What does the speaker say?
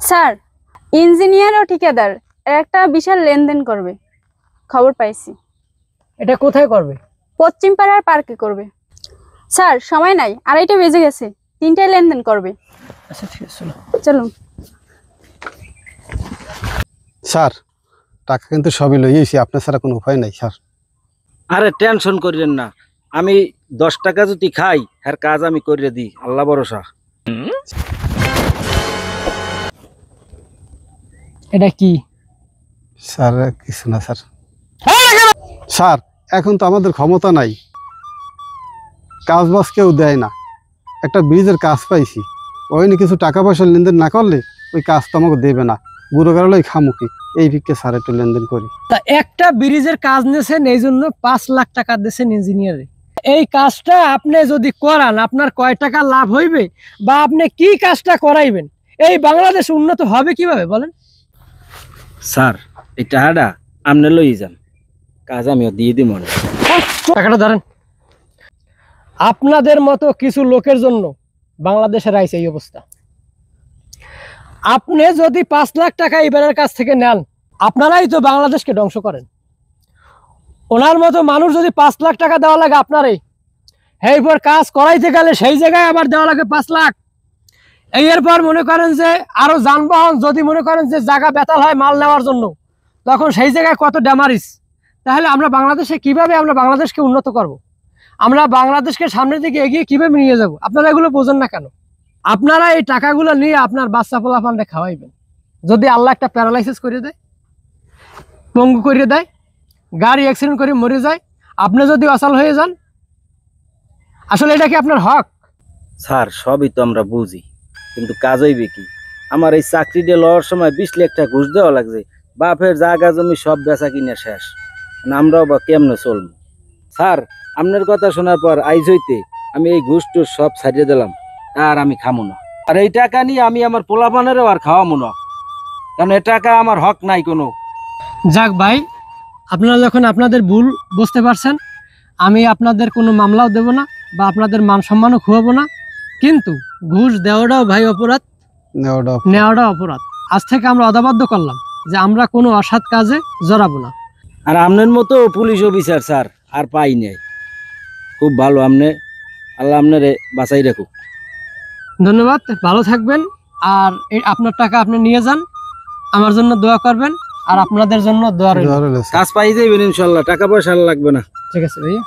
Sir, engineer ও ঠিকাদার এর একটা বিশাল লেনদেন করবে, খবর পাইছি। এটা কোথায় করবে? পশ্চিম পাড়ার পার্কে করবে। স্যার, সময় নাই, 2:30 বেজে গেছে, 3টায় লেনদেন করবে। আচ্ছা ঠিক আছে, চলুন। স্যার, টাকা কিন্তু সবই লইয়েছি, আপনার ছাড়া কোনো উপায় নাই স্যার। আরে টেনশন করিলেন না, আমি 10 টাকা যদি খাই এর কাজ আমি করে দিই, আল্লাহ ভরসা। এটা কি? স্যার কিছু না স্যার। স্যার, এখন তো আমাদের ক্ষমতা নাই, কাজ বাজ কেউ দেয় না। একটা ব্রিজের কাজ পাইছি, ওই নিয়ে কিছু টাকা পয়সা লেনদেন না করলে ওই কাজ তো আমাকে দেবে না। গুঁড়ো গাড়ালোই খামুখি, এই ভিক্ষে স্যার একটু লেনদেন করি। তা একটা ব্রিজের কাজ নিয়েছেন, এই জন্য 5 লাখ টাকা দিয়েছেন ইঞ্জিনিয়ারে। এই কাজটা আপনি যদি করান আপনার কয় টাকা লাভ হইবে, বা আপনি কি কাজটা করাইবেন, এই বাংলাদেশ উন্নত হবে কিভাবে বলেন? স্যার, এই টাকাটা আপনি লই যান, কাজ আমিও দিয়ে দিব না। টাকাটা ধরেন। আপনাদের মতো কিছু লোকের জন্য বাংলাদেশের আইছে এই অবস্থা। আপনি যদি 5 লাখ টাকা এবারের কাছ থেকে নেন, আপনারাই তো বাংলাদেশকে ধ্বংস করেন। ওনার মতো মানুষ যদি 5 লাখ টাকা দেওয়া লাগে আপনারই, এরপর কাজ করাইতে গেলে সেই জায়গায় আবার দেওয়া লাগে 5 লাখ। এরপর মনে করেন যে আরো যানবাহন যদি মনে করেন যে জায়গা বেতাল হয় মাল নেওয়ার জন্য, তখন সেই জায়গায় কত ড্যামারিজ। তাহলে আমরা বাংলাদেশে কিভাবে আমরা বাংলাদেশকে উন্নত করব? আমরা বাংলাদেশকে সামনের দিকে এগিয়ে কিভাবে নিয়ে যাব? আপনারা এগুলো বোঝেন না কেন? আপনারা এই টাকাগুলো নিয়ে আপনার বাচ্চা পোলাপানরে খাওয়াইবেন। যদি আল্লাহ একটা প্যারালাইসিস করে দেয়, পঙ্গু করে দেয়, গাড়ি অ্যাক্সিডেন্ট করে মরে যায়, আপনি যদি অচল হয়ে যান, আসলে এটা কি আপনার হক? স্যার, সবই তো আমরা বুঝি, কিন্তু কাজ হইবে কি? আমার এই চাকরিটা লওয়ার সময় 20 লাখ টাকা ঘুষ দেওয়া লাগছে, বাপের জায়গা জমি সব বেচা কিনা শেষ, আমরাও বা কেমনে চলবো? স্যার, আপনার কথা শোনার পর আইজ হইতে আমি এই ঘুষ টুস সব ছাড়িয়ে দিলাম, আর আমি খামো না। আর এই টাকা নিয়ে আমি আমার পোলাপানেরও আর খাওয়াবো না, কারণ এ টাকা আমার হক নাই কোনো। যাক ভাই, আপনারা যখন আপনাদের ভুল বুঝতে পারছেন, আমি আপনাদের কোনো মামলাও দেব না বা আপনাদের মান সম্মানও খুয়াবো না। কিন্তু ঘুষ দেওয়াটাও ভাই অপরাধ, নেওয়াটাও অপরাধ। আজ থেকে আমরা অদাবাধ্য করলাম যে আমরা কোনো অসৎ কাজে জড়াবো না। আর আপনার মতো পুলিশ অফিসার স্যার আর পাই নাই। খুব ভালো, আপনি আল্লাহ আপনারে বাঁচাই রাখুক। ধন্যবাদ, ভালো থাকবেন। আর আপনার টাকা আপনি নিয়ে যান, আমার জন্য দোয়া করবেন, আর আপনাদের জন্য দোয়া রইল। কাজ পাই যাইবেন ইনশাল্লাহ, টাকা পয়সা লাগবে না। ঠিক আছে ভাইয়া।